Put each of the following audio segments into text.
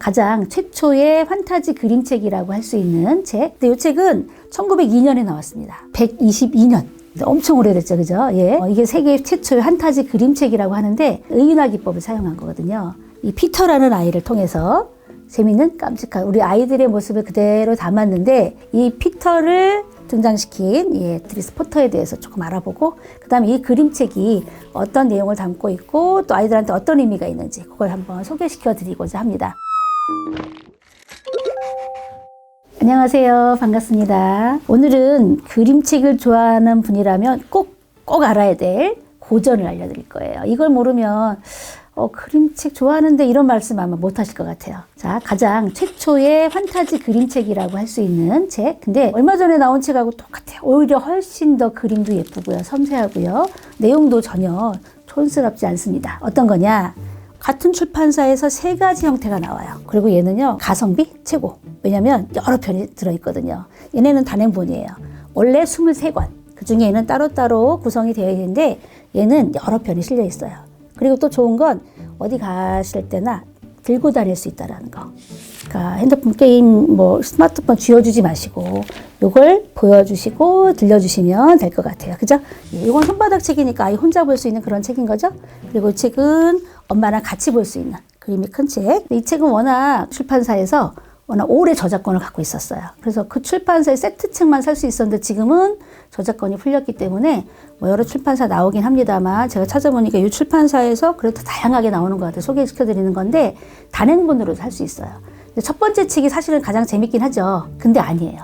가장 최초의 판타지 그림책이라고 할 수 있는 책. 근데 이 책은 1902년에 나왔습니다. 122년. 엄청 오래됐죠, 그죠? 예. 이게 세계 최초의 판타지 그림책이라고 하는데 의인화 기법을 사용한 거거든요. 이 피터라는 아이를 통해서 재미있는 깜찍한 우리 아이들의 모습을 그대로 담았는데 이 피터를 등장시킨 드리스 포터에 대해서 조금 알아보고 그다음에 이 그림책이 어떤 내용을 담고 있고 또 아이들한테 어떤 의미가 있는지 그걸 한번 소개시켜 드리고자 합니다. 안녕하세요. 반갑습니다. 오늘은 그림책을 좋아하는 분이라면 꼭 알아야 될 고전을 알려드릴 거예요. 이걸 모르면 그림책 좋아하는데 이런 말씀 아마 못 하실 것 같아요. 자, 가장 최초의 판타지 그림책이라고 할 수 있는 책. 근데 얼마 전에 나온 책하고 똑같아요. 오히려 훨씬 더 그림도 예쁘고요. 섬세하고요. 내용도 전혀 촌스럽지 않습니다. 어떤 거냐? 같은 출판사에서 3가지 형태가 나와요. 그리고 얘는요, 가성비 최고. 왜냐면 여러 편이 들어있거든요. 얘네는 단행본이에요. 원래 23권. 그 중에 얘는 따로따로 구성이 되어 있는데 얘는 여러 편이 실려 있어요. 그리고 또 좋은 건 어디 가실 때나 들고 다닐 수 있다는 거. 그러니까 핸드폰 게임, 스마트폰 쥐어주지 마시고 이걸 보여주시고 들려주시면 될 것 같아요. 그죠? 이건 손바닥 책이니까 아이 혼자 볼 수 있는 그런 책인 거죠. 그리고 이 책은 엄마랑 같이 볼 수 있는 그림이 큰 책. 이 책은 워낙 출판사에서 워낙 오래 저작권을 갖고 있었어요. 그래서 그 출판사의 세트책만 살 수 있었는데 지금은 저작권이 풀렸기 때문에 여러 출판사 나오긴 합니다만 제가 찾아보니까 이 출판사에서 그래도 다양하게 나오는 것 같아요. 소개시켜 드리는 건데 단행본으로 살 수 있어요. 첫 번째 책이 사실은 가장 재밌긴 하죠. 근데 아니에요.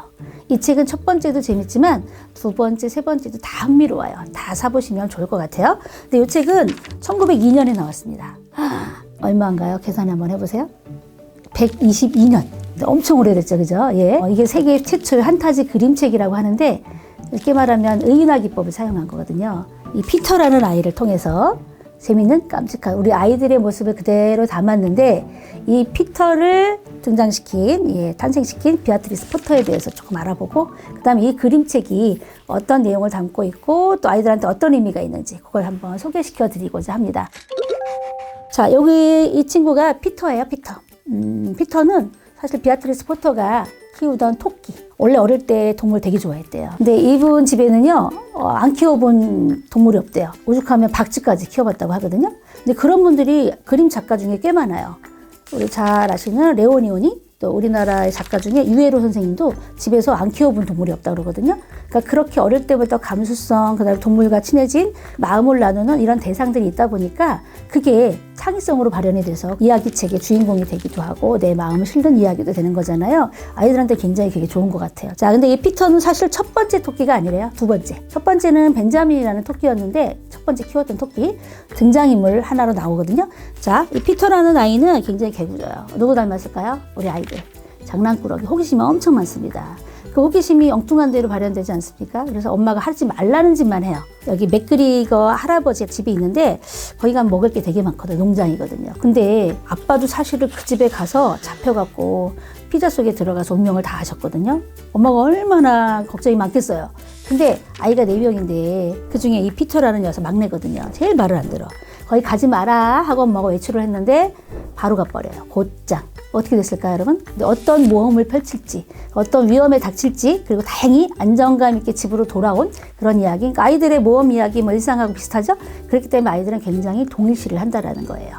이 책은 첫 번째도 재밌지만 두 번째, 세 번째도 다 흥미로워요. 다 사보시면 좋을 것 같아요. 근데 이 책은 1902년에 나왔습니다. 얼마인가요? 계산 한번 해보세요. 122년. 엄청 오래됐죠, 그죠? 예. 이게 세계 최초의 판타지 그림책이라고 하는데 이렇게 말하면 의인화 기법을 사용한 거거든요. 이 피터라는 아이를 통해서 재미있는 깜찍한 우리 아이들의 모습을 그대로 담았는데 이 피터를 등장시킨, 탄생시킨 비아트리스 포터에 대해서 조금 알아보고 그다음에 이 그림책이 어떤 내용을 담고 있고 또 아이들한테 어떤 의미가 있는지 그걸 한번 소개시켜 드리고자 합니다. 자, 여기 이 친구가 피터예요, 피터. 피터는 사실 비아트리스 포터가 키우던 토끼. 원래 어릴 때 동물 되게 좋아했대요. 근데 이분 집에는요, 안 키워본 동물이 없대요. 오죽하면 박쥐까지 키워봤다고 하거든요. 근데 그런 분들이 그림 작가 중에 꽤 많아요. 우리 잘 아시는 레오니오니, 또 우리나라의 작가 중에 유에로 선생님도 집에서 안 키워본 동물이 없다고 그러거든요. 그러니까 그렇게 어릴 때부터 감수성, 그다음에 동물과 친해진 마음을 나누는 이런 대상들이 있다 보니까 그게 창의성으로 발현이 돼서 이야기책의 주인공이 되기도 하고 내 마음을 실는 이야기도 되는 거잖아요. 아이들한테 굉장히 그게 좋은 것 같아요. 자, 근데 이 피터는 사실 첫 번째 토끼가 아니래요. 두 번째. 첫 번째는 벤자민이라는 토끼였는데 첫 번째 키웠던 토끼 등장인물 하나로 나오거든요. 자, 이 피터라는 아이는 굉장히 개구져요. 누구 닮았을까요? 우리 아이들. 장난꾸러기, 호기심이 엄청 많습니다. 그 호기심이 엉뚱한 대로 발현되지 않습니까? 그래서 엄마가 하지 말라는 짓만 해요. 여기 맥그리거 할아버지 집이 있는데 거기 가면 먹을 게 되게 많거든요. 농장이거든요. 근데 아빠도 사실은 그 집에 가서 잡혀갖고 피자 속에 들어가서 운명을 다 하셨거든요. 엄마가 얼마나 걱정이 많겠어요. 근데 아이가 4명인데 그중에 이 피터라는 녀석 막내거든요. 제일 말을 안 들어. 거기 가지 마라 하고 엄마가 외출을 했는데 바로 가버려요. 곧장. 어떻게 됐을까요, 여러분? 근데 어떤 모험을 펼칠지, 어떤 위험에 닥칠지, 그리고 다행히 안정감 있게 집으로 돌아온 그런 이야기. 그러니까 아이들의 모험 이야기, 일상하고 비슷하죠? 그렇기 때문에 아이들은 굉장히 동일시를 한다라는 거예요.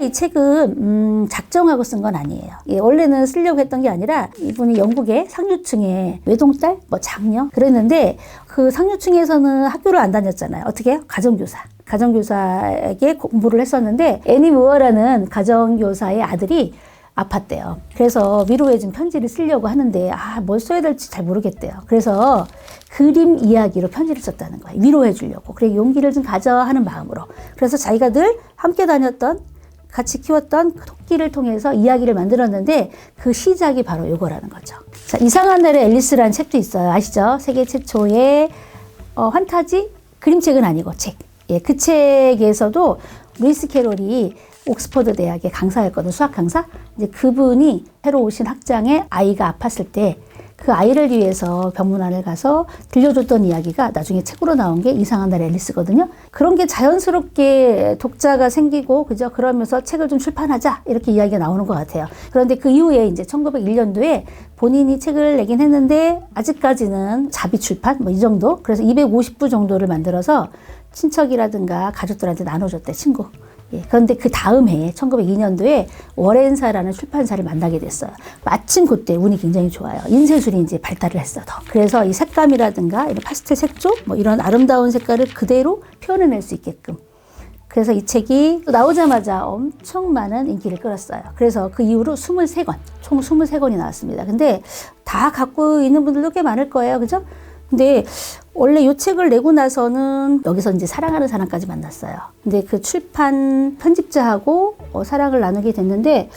이 책은 작정하고 쓴 건 아니에요. 원래는 쓰려고 했던 게 아니라 이분이 영국의 상류층의 외동딸, 장녀 그랬는데 그 상류층에서는 학교를 안 다녔잖아요. 어떻게 해요? 가정교사에게 공부를 했었는데 애니 무어라는 가정교사의 아들이 아팠대요. 그래서 위로해준 편지를 쓰려고 하는데 뭘 써야 될지 잘 모르겠대요. 그래서 그림 이야기로 편지를 썼다는 거예요. 위로해 주려고. 그래 용기를 좀 가져 하는 마음으로. 그래서 자기가 늘 함께 다녔던 같이 키웠던 그 토끼를 통해서 이야기를 만들었는데 그 시작이 바로 이거라는 거죠. 자, 이상한 날의 앨리스라는 책도 있어요. 아시죠? 세계 최초의 판타지 그림책은 아니고 책. 그 책에서도 루이스 캐롤이 옥스퍼드 대학의 강사였거든, 수학 강사. 이제 그분이 새로 오신 학장에 아이가 아팠을 때 그 아이를 위해서 병문안을 가서 들려줬던 이야기가 나중에 책으로 나온 게 이상한 날 앨리스거든요. 그런 게 자연스럽게 독자가 생기고, 그죠? 그러면서 책을 좀 출판하자, 이렇게 이야기가 나오는 것 같아요. 그런데 그 이후에 이제 1901년도에 본인이 책을 내긴 했는데, 아직까지는 자비 출판? 뭐 이 정도? 그래서 250부 정도를 만들어서 친척이라든가 가족들한테 나눠줬대, 친구. 예, 그런데 그 다음 해에 1902년도에 워렌사라는 출판사를 만나게 됐어요. 마침 그때 운이 굉장히 좋아요. 인쇄술이 이제 발달을 했어, 더. 그래서 이 색감이라든가 이런 파스텔 색조, 뭐 이런 아름다운 색깔을 그대로 표현해낼 수 있게끔. 그래서 이 책이 나오자마자 엄청 많은 인기를 끌었어요. 그래서 그 이후로 23권, 총 23권이 나왔습니다. 근데 다 갖고 있는 분들도 꽤 많을 거예요. 그죠? 근데 원래 이 책을 내고 나서는 여기서 이제 사랑하는 사람까지 만났어요. 근데 그 출판 편집자하고 사랑을 나누게 됐는데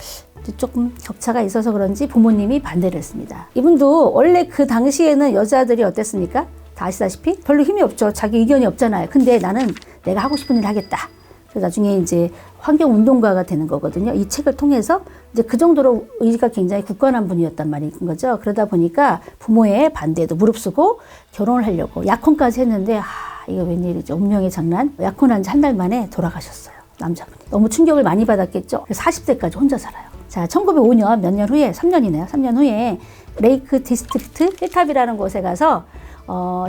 조금 격차가 있어서 그런지 부모님이 반대를 했습니다. 이분도 원래 그 당시에는 여자들이 어땠습니까? 다 아시다시피 별로 힘이 없죠. 자기 의견이 없잖아요. 근데 나는 내가 하고 싶은 일 하겠다. 그래서 나중에 이제 환경운동가가 되는 거거든요. 이 책을 통해서 이제 그 정도로 의지가 굉장히 굳건한 분이었단 말인 거죠. 그러다 보니까 부모의 반대에도 무릅쓰고 결혼을 하려고 약혼까지 했는데, 이거 웬일이지? 운명의 장난. 약혼한 지 한 달 만에 돌아가셨어요. 남자분이. 너무 충격을 많이 받았겠죠. 그래서 40대까지 혼자 살아요. 자, 1905년 몇 년 후에, 3년이네요. 3년 후에 레이크 디스트릭트 힐탑이라는 곳에 가서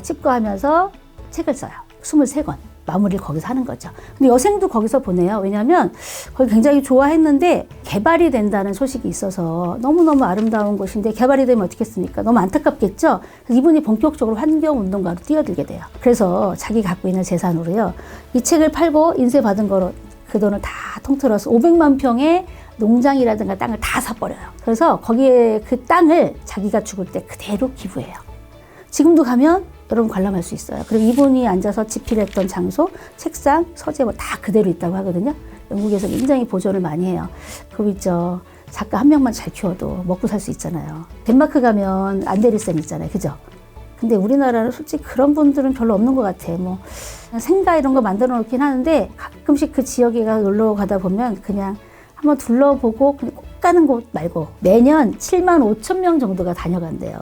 칩거하면서 책을 써요. 23권. 마무리를 거기서 하는 거죠. 근데 여생도 거기서 보내요. 왜냐하면 거기 굉장히 좋아했는데 개발이 된다는 소식이 있어서 너무너무 아름다운 곳인데 개발이 되면 어떻겠습니까? 너무 안타깝겠죠? 그래서 이분이 본격적으로 환경운동가로 뛰어들게 돼요. 그래서 자기 갖고 있는 재산으로요. 이 책을 팔고 인쇄 받은 거로 그 돈을 다 통틀어서 500만 평의 농장이라든가 땅을 다 사버려요. 그래서 거기에 그 땅을 자기가 죽을 때 그대로 기부해요. 지금도 가면 여러분 관람할 수 있어요. 그리고 이분이 앉아서 집필했던 장소, 책상, 서재 뭐 다 그대로 있다고 하거든요. 영국에서 굉장히 보존을 많이 해요. 그거 있죠. 작가 한 명만 잘 키워도 먹고 살 수 있잖아요. 덴마크 가면 안데르센 있잖아요. 그죠? 근데 우리나라는 솔직히 그런 분들은 별로 없는 것 같아. 뭐 생가 이런 거 만들어 놓긴 하는데 가끔씩 그 지역에 놀러 가다 보면 그냥 한번 둘러보고 그냥 꼭 가는 곳 말고 매년 7만 5천 명 정도가 다녀간대요.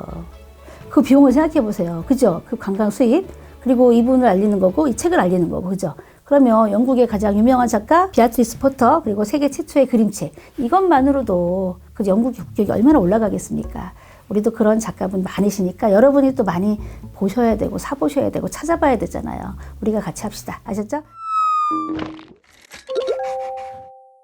그 비용을 생각해 보세요. 그죠? 그 관광 수입, 그리고 이분을 알리는 거고, 이 책을 알리는 거고, 그죠? 그러면 영국의 가장 유명한 작가, 비아트리스 포터, 그리고 세계 최초의 그림책, 이것만으로도 그 영국의 국격이 얼마나 올라가겠습니까? 우리도 그런 작가분 많으시니까 여러분이 또 많이 보셔야 되고, 사보셔야 되고, 찾아봐야 되잖아요. 우리가 같이 합시다. 아셨죠?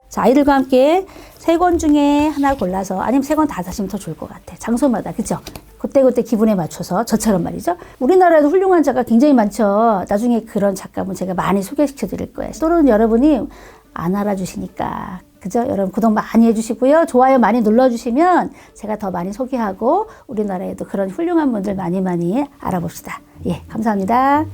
자, 아이들과 함께 3권 중에 하나 골라서, 아니면 3권 다 사시면 더 좋을 것 같아. 장소마다, 그죠? 그때그때 기분에 맞춰서, 저처럼 말이죠. 우리나라에도 훌륭한 작가 굉장히 많죠. 나중에 그런 작가분 제가 많이 소개시켜 드릴 거예요. 또는 여러분이 안 알아주시니까, 그죠? 여러분 구독 많이 해주시고요. 좋아요 많이 눌러주시면 제가 더 많이 소개하고 우리나라에도 그런 훌륭한 분들 많이 알아봅시다. 예, 감사합니다.